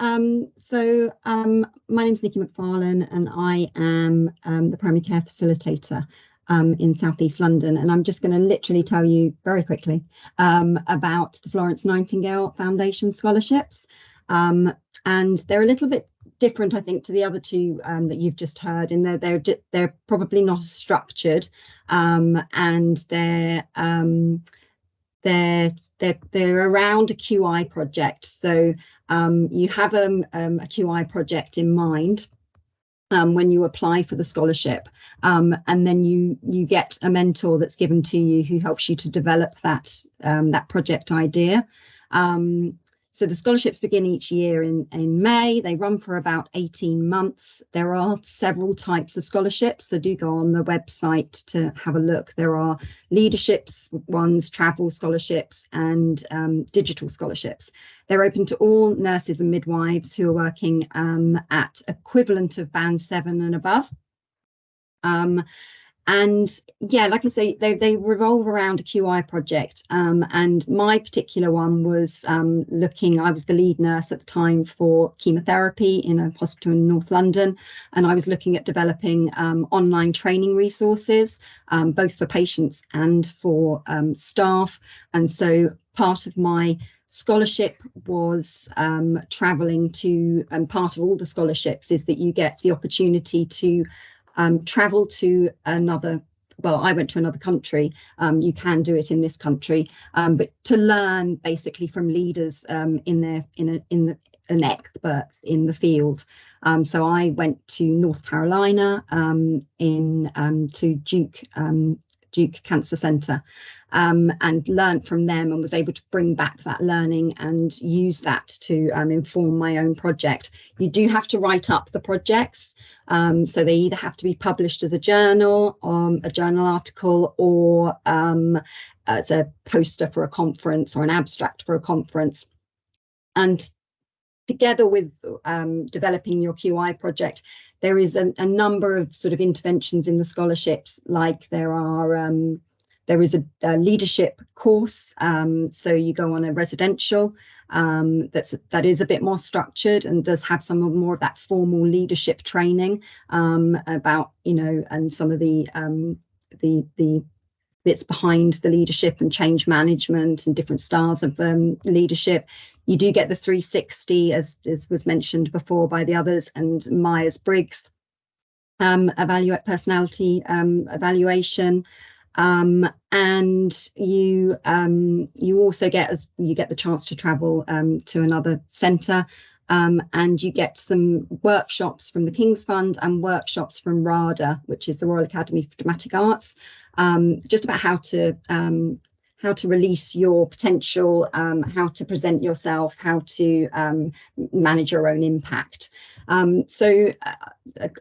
My name's Nikki MacFarlane, and I am the primary care facilitator in South East London. And I'm just going to literally tell you very quickly about the Florence Nightingale Foundation scholarships. And they're a little bit different, I think, to the other two that you've just heard, in that they're probably not as structured, and they're around a QI project. So you have a QI project in mind when you apply for the scholarship, and then you get a mentor that's given to you who helps you to develop that project idea. So the scholarships begin each year in May. They run for about 18 months. There are several types of scholarships, so do go on the website to have a look. There are leaderships ones, travel scholarships, and digital scholarships. They're open to all nurses and midwives who are working at equivalent of band 7 and above. And yeah, like I say, they revolve around a QI project. And my particular one was I was the lead nurse at the time for chemotherapy in a hospital in North London. And I was looking at developing online training resources, both for patients and for staff. And so part of my scholarship was traveling to, and part of all the scholarships is that you get the opportunity to travel to another, well, I went to another country. You can do it in this country, but to learn basically from leaders an expert in the field. So I went to North Carolina to Duke Cancer Centre, and learned from them, and was able to bring back that learning and use that to inform my own project. You do have to write up the projects, so they either have to be published as a journal article, or as a poster for a conference or an abstract for a conference. And together with developing your QI project, there is a number of sort of interventions in the scholarships, like there is a leadership course, so you go on a residential that is a bit more structured and does have some more of that formal leadership training about, and some of the bits behind the leadership and change management and different styles of leadership. You do get the 360, as was mentioned before by the others, and Myers-Briggs personality evaluation. And you also get the chance to travel to another centre, and you get some workshops from the King's Fund and workshops from RADA, which is the Royal Academy for Dramatic Arts, just about how to release your potential, how to present yourself, how to manage your own impact. So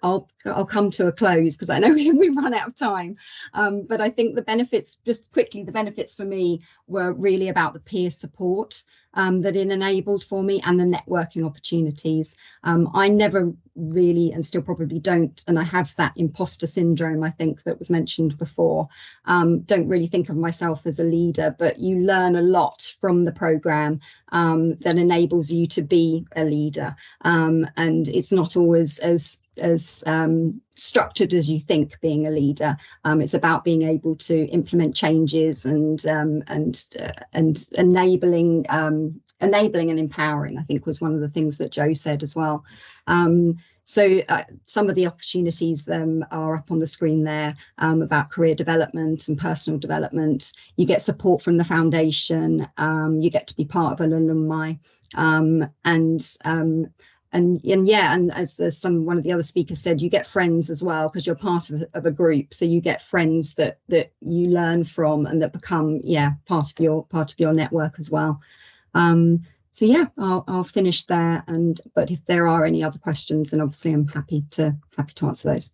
I'll come to a close because I know we've run out of time. But I think the benefits for me were really about the peer support that it enabled for me, and the networking opportunities. I never really, and still probably don't, and I have that imposter syndrome, I think, that was mentioned before. Don't really think of myself as a leader, but you learn a lot from the programme that enables you to be a leader. And it's not always as structured as you think, being a leader. It's about being able to implement changes and enabling and empowering, I think, was one of the things that Joe said as well. So some of the opportunities are up on the screen there, about career development and personal development. You get support from the foundation. You get to be part of an alumni, and as one of the other speakers said, you get friends as well, because you're part of a group. So you get friends that you learn from, and that become part of your network as well. So yeah, I'll finish there. But if there are any other questions, then obviously I'm happy to answer those.